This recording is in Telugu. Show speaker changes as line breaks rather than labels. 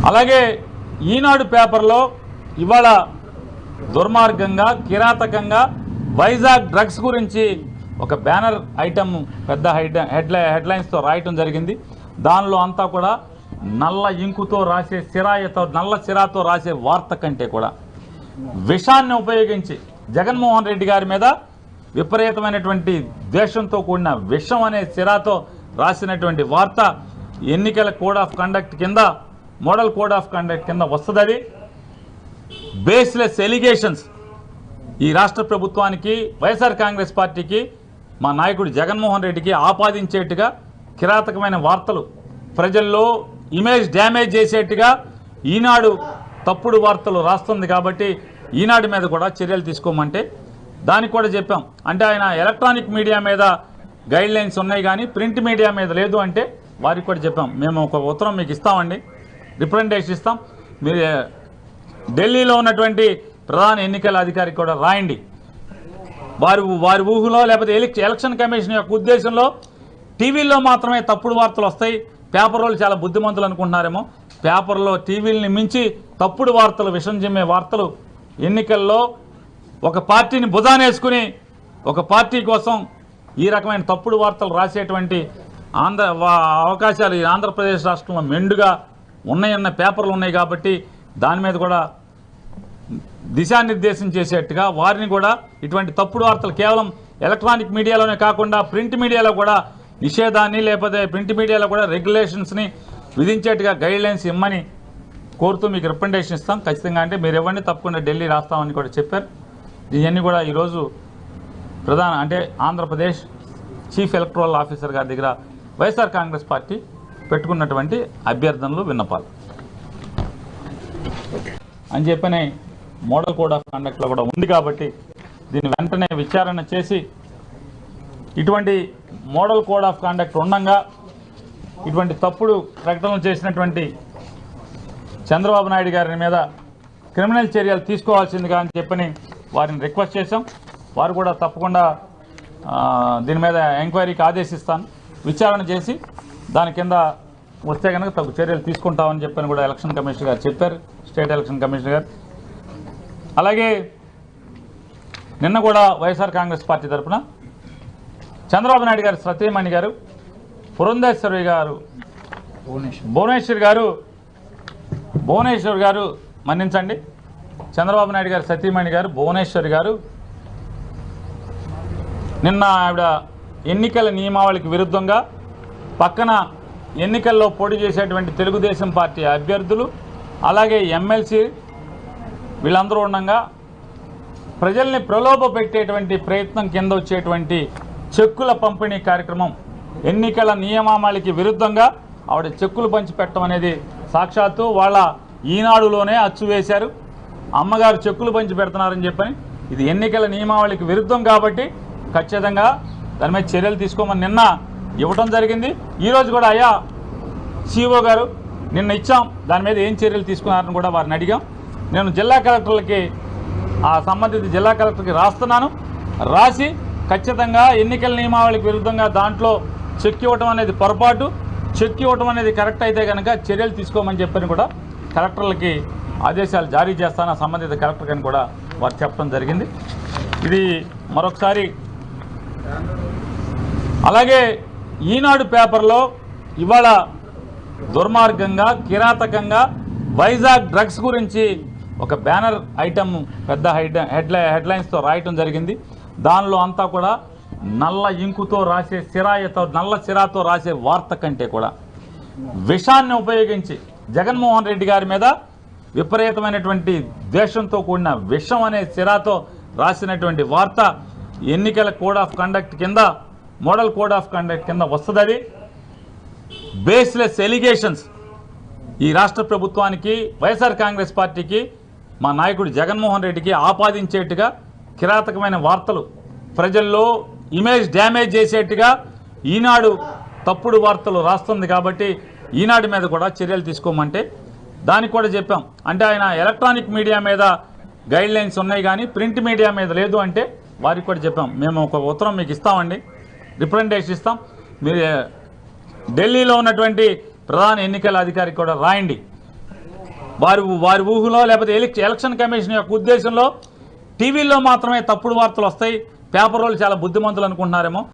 అలాగే ఈనాడు పేపర్లో ఇవాళ దుర్మార్గంగా కిరాతకంగా వైజాగ్ డ్రగ్స్ గురించి ఒక బ్యానర్ ఐటమ్ పెద్ద హెడ్లైన్స్తో రాయటం జరిగింది. దానిలో అంతా కూడా నల్ల ఇంకుతో రాసే నల్ల సిరాతో రాసే వార్త కంటే కూడా విషాన్ని ఉపయోగించి జగన్మోహన్ రెడ్డి గారి మీద విపరీతమైనటువంటి ద్వేషంతో కూడిన విషం అనే సిరాతో రాసినటువంటి వార్త ఎన్నికల కోడ్ ఆఫ్ కండక్ట్ కింద, మోడల్ కోడ్ ఆఫ్ కండక్ట్ కింద వస్తుంది. బేస్లెస్ ఎలిగేషన్స్ ఈ రాష్ట్ర ప్రభుత్వానికి, వైఎస్ఆర్ కాంగ్రెస్ పార్టీకి, మా నాయకుడు జగన్మోహన్ రెడ్డికి ఆపాదించేట్టుగా కిరాతకమైన వార్తలు, ప్రజల్లో ఇమేజ్ డ్యామేజ్ చేసేట్టుగా ఈనాడు తప్పుడు వార్తలు రాస్తుంది. కాబట్టి ఈనాడు మీద కూడా చర్యలు తీసుకోమంటే దానికి కూడా చెప్పాం. అంటే ఆయన ఎలక్ట్రానిక్ మీడియా మీద గైడ్లైన్స్ ఉన్నాయి కానీ ప్రింట్ మీడియా మీద లేదు అంటే వారికి కూడా చెప్పాం. మేము ఒక ఉత్తరం మీకు ఇస్తామండి, రిప్రజెంటేషన్ ఇస్తాం, మీరు ఢిల్లీలో ఉన్నటువంటి ప్రధాన ఎన్నికల అధికారికి కూడా రాయండి. వారి ఊహలో లేకపోతే ఎలక్షన్ కమిషన్ యొక్క ఉద్దేశంలో టీవీల్లో మాత్రమే తప్పుడు వార్తలు వస్తాయి, పేపర్ వాళ్ళు చాలా బుద్ధిమంతులు అనుకుంటున్నారేమో. పేపర్లో టీవీలని మించి తప్పుడు వార్తలు, విషం చిమ్మే వార్తలు, ఎన్నికల్లో ఒక పార్టీని భుజానేసుకుని ఒక పార్టీ కోసం ఈ రకమైన తప్పుడు వార్తలు రాసేటువంటి అవకాశాలు ఈ ఆంధ్రప్రదేశ్ రాష్ట్రంలో మెండుగా ఉన్నాయన్న పేపర్లు ఉన్నాయి. కాబట్టి దాని మీద కూడా దిశానిర్దేశం చేసేట్టుగా వారిని కూడా ఇటువంటి తప్పుడు వార్తలు కేవలం ఎలక్ట్రానిక్ మీడియాలోనే కాకుండా ప్రింట్ మీడియాలో కూడా నిషేధాన్ని, లేకపోతే ప్రింట్ మీడియాలో కూడా రెగ్యులేషన్స్ని విధించేట్టుగా గైడ్లైన్స్ ఇమ్మని కోరుతూ మీకు రిప్రజెంటేషన్ ఇస్తాం ఖచ్చితంగా. అంటే మీరు ఇవ్వండి, తప్పకుండా ఢిల్లీ రాస్తామని కూడా చెప్పారు. ఇవన్నీ కూడా ఈరోజు ఆంధ్రప్రదేశ్ చీఫ్ ఎలక్టరల్ ఆఫీసర్ గారి దగ్గర వైఎస్ఆర్ కాంగ్రెస్ పార్టీ పెట్టుకున్నటువంటి అభ్యర్థనలు, విన్నపాలు అని చెప్పని మోడల్ కోడ్ ఆఫ్ కండక్ట్లో కూడా ఉంది. కాబట్టి దీన్ని వెంటనే విచారణ చేసి ఇటువంటి మోడల్ కోడ్ ఆఫ్ కండక్ట్ ఉండగా ఇటువంటి తప్పుడు ప్రకటనలు చేసినటువంటి చంద్రబాబు నాయుడు గారి మీద క్రిమినల్ చర్యలు తీసుకోవాల్సిందిగా అని చెప్పని వారిని రిక్వెస్ట్ చేశాం. వారు కూడా తప్పకుండా దీని మీద ఎంక్వైరీకి ఆదేశిస్తాను, విచారణ చేసి దాని కింద వస్తే కనుక తగు చర్యలు తీసుకుంటామని చెప్పని కూడా ఎలక్షన్ కమిషనర్ గారు చెప్పారు, స్టేట్ ఎలక్షన్ కమిషనర్ గారు. అలాగే నిన్న కూడా వైఎస్ఆర్ కాంగ్రెస్ పార్టీ తరఫున చంద్రబాబు నాయుడు గారు సతీమణి గారు పురంధేశ్వరి గారు భువనేశ్వర్ గారు మన్నించండి, చంద్రబాబు నాయుడు గారు సతీమణి గారు భువనేశ్వరి గారు నిన్న ఆవిడ ఎన్నికల నియమావళికి విరుద్ధంగా పక్కన ఎన్నికల్లో పోటీ చేసేటువంటి తెలుగుదేశం పార్టీ అభ్యర్థులు అలాగే ఎమ్మెల్సీ వీళ్ళందరూ ఉండగా ప్రజల్ని ప్రలోభ పెట్టేటువంటి ప్రయత్నం కింద వచ్చేటువంటి చెక్కుల పంపిణీ కార్యక్రమం, ఎన్నికల నియమావళికి విరుద్ధంగా ఆవిడ చెక్కులు పంచిపెట్టడం అనేది సాక్షాత్తు వాళ్ళ ఈనాడులోనే అచ్చు వేశారు. అమ్మగారు చెక్కులు పంచి పెడుతున్నారని చెప్పని ఇది ఎన్నికల నియమావళికి విరుద్ధం కాబట్టి ఖచ్చితంగా దాని మీద చర్యలు తీసుకోమని నిన్న ఇవ్వడం జరిగింది. ఈరోజు కూడా అయ్యా సిఓ గారు నిన్న ఇచ్చాం, దాని మీద ఏం చర్యలు తీసుకున్నారని కూడా వారిని అడిగాం. నేను జిల్లా కలెక్టర్లకి సంబంధిత జిల్లా కలెక్టర్కి రాస్తున్నాను, రాసి ఖచ్చితంగా ఎన్నికల నియమావళికి విరుద్ధంగా దాంట్లో చెక్ ఇవ్వటం అనేది పొరపాటు, చెక్ ఇవ్వటం అనేది కరెక్ట్ అయితే కనుక చర్యలు తీసుకోమని చెప్పని కూడా కలెక్టర్లకి ఆదేశాలు జారీ చేస్తాను, సంబంధిత కలెక్టర్ అని కూడా వారు చెప్పడం జరిగింది. ఇది మరొకసారి. అలాగే ఈనాడు పేపర్లో ఇవాళ దుర్మార్గంగా కిరాతకంగా వైజాగ్ డ్రగ్స్ గురించి ఒక బ్యానర్ ఐటమ్ పెద్ద హెడ్లైన్స్తో రాయటం జరిగింది. దానిలో అంతా కూడా నల్ల ఇంకుతో రాసే నల్ల సిరాతో రాసే వార్త కంటే కూడా విషాన్ని ఉపయోగించి జగన్మోహన్ రెడ్డి గారి మీద విపరీతమైనటువంటి ద్వేషంతో కూడిన విషం అనే సిరాతో రాసినటువంటి వార్త ఎన్నికల కోడ్ ఆఫ్ కండక్ట్ కింద, మోడల్ కోడ్ ఆఫ్ కండక్ట్ కింద వస్తుంది. బేస్లెస్ ఎలిగేషన్స్ ఈ రాష్ట్ర ప్రభుత్వానికి, వైఎస్ఆర్ కాంగ్రెస్ పార్టీకి, మా నాయకుడు జగన్మోహన్ రెడ్డికి ఆపాదించేట్టుగా కిరాతకమైన వార్తలు, ప్రజల్లో ఇమేజ్ డ్యామేజ్ చేసేట్టుగా ఈనాడు తప్పుడు వార్తలు రాస్తుంది. కాబట్టి ఈనాడు మీద కూడా చర్యలు తీసుకోమంటే దానికి కూడా చెప్పాం. అంటే ఆయన ఎలక్ట్రానిక్ మీడియా మీద గైడ్లైన్స్ ఉన్నాయి కానీ ప్రింట్ మీడియా మీద లేదు అంటే వారికి కూడా చెప్పాం. మేము ఒక ఉత్తరం మీకు ఇస్తామండి, రిప్రజెంటేషన్ ఇస్తాం, మీరు ఢిల్లీలో ఉన్నటువంటి ప్రధాన ఎన్నికల అధికారికి కూడా రాయండి. వారి ఊహలో లేకపోతే ఎలక్షన్ కమిషన్ యొక్క ఉద్దేశంలో టీవీల్లో మాత్రమే తప్పుడు వార్తలు వస్తాయి, పేపర్ వాళ్ళు చాలా బుద్ధిమంతులు అనుకుంటున్నారేమో.